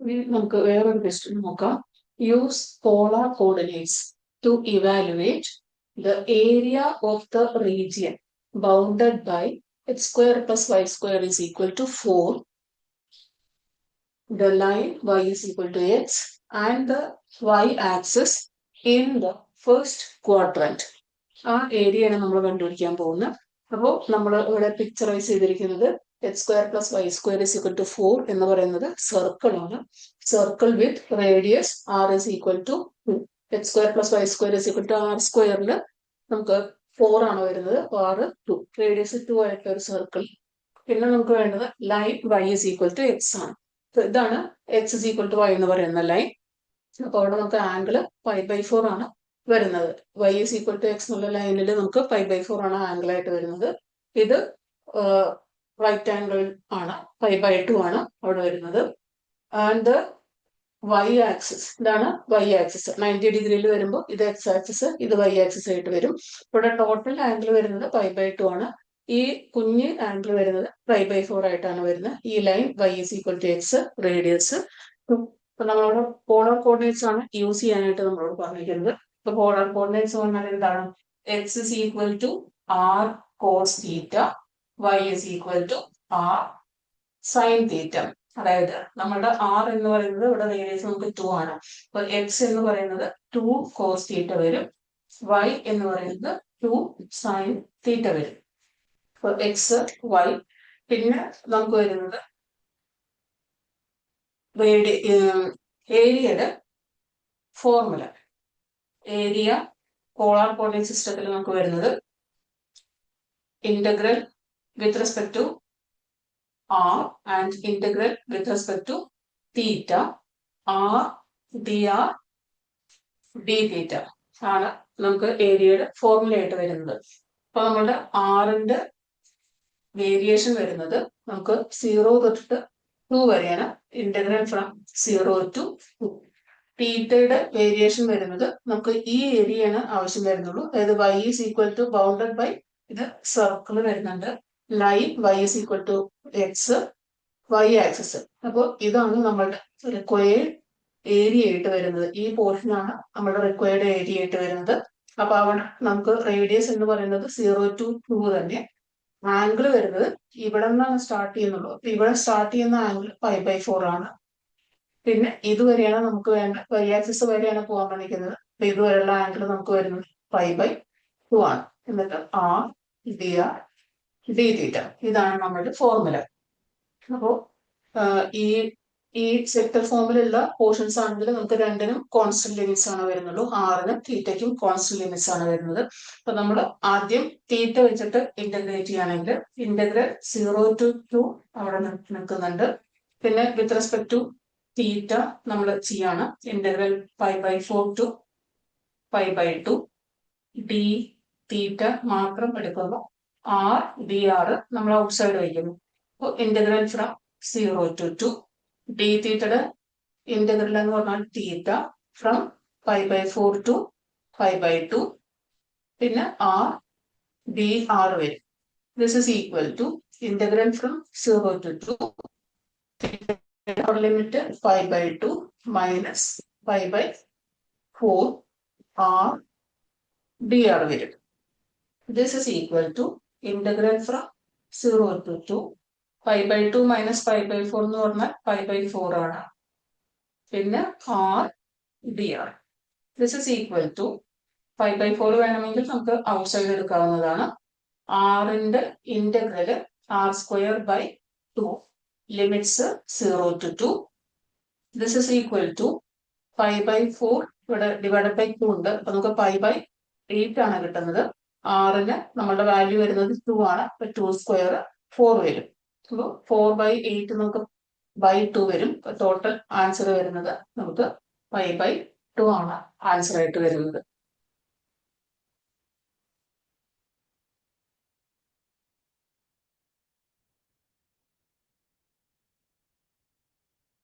ഇനി നമുക്ക് വേറൊരു ക്വസ്റ്റ്യൻ നോക്കാം. Use polar coordinates to evaluate the area of the region bounded by x square plus y square is equal to 4. The line y is equal to x and the y axis in the first quadrant. ആ ഏരിയയാണ് നമ്മൾ കണ്ടുപിടിക്കാൻ പോകുന്നത്. അപ്പോൾ നമ്മൾ ഇവിടെ picturise ചെയ്തിരിക്കുന്നത് x square plus y square is equal to 4 എന്ന് പറയുന്നത് സർക്കിൾ ആണ്. Circle with radius r is equal to 2. X square plus y square is equal to r സ്ക്വയറിൽ നമുക്ക് 4 ആണ് വരുന്നത്. ആർ 2, റേഡിയസ് 2 ആയിട്ടുള്ള ഒരു സർക്കിൾ. പിന്നെ നമുക്ക് വേണ്ടത് line y is equal to x ആണ്. ഇതാണ് x is equal to y എന്ന് പറയുന്ന ലൈൻ. അപ്പൊ അവിടെ നമുക്ക് ആംഗിൾ π/4 ആണ് വരുന്നത്. Y is equal to x എന്നുള്ള ലൈനിൽ നമുക്ക് π/4 ആണ് ആംഗിൾ ആയിട്ട് വരുന്നത്. ഇത് റൈറ്റ് ആംഗിൾ ആണ്, π/2 ആണ് അവിടെ വരുന്നത്. ആൻഡ് വൈ ആക്സിസ്, ഇതാണ് വൈ ആക്സിസ്. 90 ഡിഗ്രിയിൽ വരുമ്പോൾ ഇത് എക്സ് ആക്സിസ്, ഇത് വൈ ആക്സിസ് ആയിട്ട് വരും. ഇവിടെ ടോട്ടൽ ആംഗിൾ വരുന്നത് π/2 ആണ്. ഈ കുഞ്ഞ് ആംഗിൾ വരുന്നത് π/4 ആയിട്ടാണ് വരുന്നത്. ഈ line y is equal to x, radius 2. അപ്പൊ നമ്മളോട് പോളാർ കോർഡിനേറ്റ്സ് ആണ് യൂസ് ചെയ്യാനായിട്ട് നമ്മളോട് പറഞ്ഞിരിക്കുന്നത്. ഇപ്പൊ പോളാർ കോർഡിനേറ്റ്സ് പറഞ്ഞാൽ എന്താണ്? X is equal to r cos theta, y is equal to r sine theta. അതായത് നമ്മുടെ ആർ എന്ന് പറയുന്നത് ഇവിടെ റേഡിയസ് നമുക്ക് 2 ആണ്. അപ്പൊ എക്സ് എന്ന് പറയുന്നത് 2 കോസ് തീറ്റ വരും, വൈ എന്ന് പറയുന്നത് 2 സൈൻ തീറ്റ വരും. അപ്പൊ എക്സ് വൈ. പിന്നെ നമുക്ക് വരുന്നത് ഏരിയയുടെ ഫോർമുല. ഏരിയ പോളാർ കോർഡിനേറ്റ് സിസ്റ്റത്തിൽ നമുക്ക് വരുന്നത് integral with respect to R and integral with respect to theta, R D R D theta ആണ് നമുക്ക് ഏരിയയുടെ ഫോർമുല ആയിട്ട് വരുന്നത്. അപ്പൊ നമ്മുടെ ആറിന്റെ വേരിയേഷൻ വരുന്നത് നമുക്ക് 0 തൊട്ടിട്ട് 2 വരെയാണ്. Integral from 0 to 2. തീറ്റയുടെ വേരിയേഷൻ വരുന്നത് നമുക്ക് ഈ ഏരിയയാണ് ആവശ്യം വരുന്നുള്ളൂ. അതായത് y is equal to bounded by, ഇത് സർക്കിൾ വരുന്നുണ്ട്, line y is equal to x, y axis. അപ്പോൾ ഇതാണ് നമ്മളുടെ റിക്വയർഡ് ഏരിയ ആയിട്ട് വരുന്നത്. ഈ പോർഷനാണ് നമ്മുടെ റിക്വയർഡ് ഏരിയ ആയിട്ട് വരുന്നത്. അപ്പൊ അവിടെ നമുക്ക് റേഡിയസ് എന്ന് പറയുന്നത് 0 to 2 തന്നെ. ആംഗിൾ വരുന്നത് ഇവിടെ നിന്നാണ് സ്റ്റാർട്ട് ചെയ്യുന്നുള്ളൂ. അപ്പൊ ഇവിടെ സ്റ്റാർട്ട് ചെയ്യുന്ന ആംഗിൾ π/4 ആണ്. പിന്നെ ഇതുവരെയാണ് നമുക്ക് വേണ്ട, വൈ ആക്സിസ് വരെയാണ് പോകാൻ പഠിക്കുന്നത്. അപ്പൊ ഇതുവരെയുള്ള ആംഗിൾ നമുക്ക് വരുന്നത് π/2 ആണ്. എന്നിട്ട് ആർ ഡി ആർ ഡി തീറ്റ, ഇതാണ് നമ്മുടെ ഫോർമുല. അപ്പോ ഈ ഈ സെക്ടർ ഫോമിലുള്ള പോർഷൻസ് ആണെങ്കിൽ നമുക്ക് രണ്ടിനും കോൺസ്റ്റന്റ് ലിമിറ്റ്സ് ആണ് വരുന്നുള്ളൂ. ആറിനും തീറ്റയ്ക്കും കോൺസ്റ്റന്റ് ലിമിറ്റ്സ് ആണ് വരുന്നത്. അപ്പൊ നമ്മൾ ആദ്യം തീറ്റ വെച്ചിട്ട് ഇന്റഗ്രേറ്റ് ചെയ്യുകയാണെങ്കിൽ ഇന്റഗ്രൽ 0 to 2 അവിടെ നിൽക്കുന്നുണ്ട്. പിന്നെ വിത്ത് റെസ്പെക്ട് ടു തീറ്റ നമ്മൾ ചെയ്യാണ്. ഇന്റഗ്രൽ π/4 to π/2 ഡി തീറ്റ മാത്രം എടുക്കുന്നു. ആർ ഡി ആർ നമ്മൾ ഔട്ട് സൈഡ് വയ്ക്കുന്നു. അപ്പോൾ ഇന്റഗ്രൽ ഫ്രം 0 to 2 ഡി തീറ്റയുടെ ഇന്റഗ്രൽ എന്ന് പറഞ്ഞാൽ തീറ്റ ഫ്രം π/4 to π/2, പിന്നെ ആർ ഡി ആർ വരും. This is equal to integral from 0 to 2 limit π/2 minus π/4 R D R വരും. This is equal to integral from 0 to 2 π/2 minus π/4 എന്ന് പറഞ്ഞാൽ π/4 ആണ്. പിന്നെ R D R. This is equal to π/4 വേണമെങ്കിൽ നമുക്ക് outside എടുക്കാവുന്നതാണ്. ആറിന്റെ integral R square by 2 limits 0 to 2. This is equal to π/4 ഇവിടെ ഡിവൈഡഡ് ബൈ 2 ഉണ്ട്. അപ്പൊ നമുക്ക് π/8 ആണ് കിട്ടുന്നത്. ആറിന് നമ്മളുടെ വാല്യൂ വരുന്നത് 2 ആണ്. അപ്പൊ 2 സ്ക്വയർ 4 വരും. 4/8 നമുക്ക് /2 വരും. ടോട്ടൽ ആൻസർ വരുന്നത് നമുക്ക് π/2 ആണ് ആൻസർ ആയിട്ട് വരുന്നത്.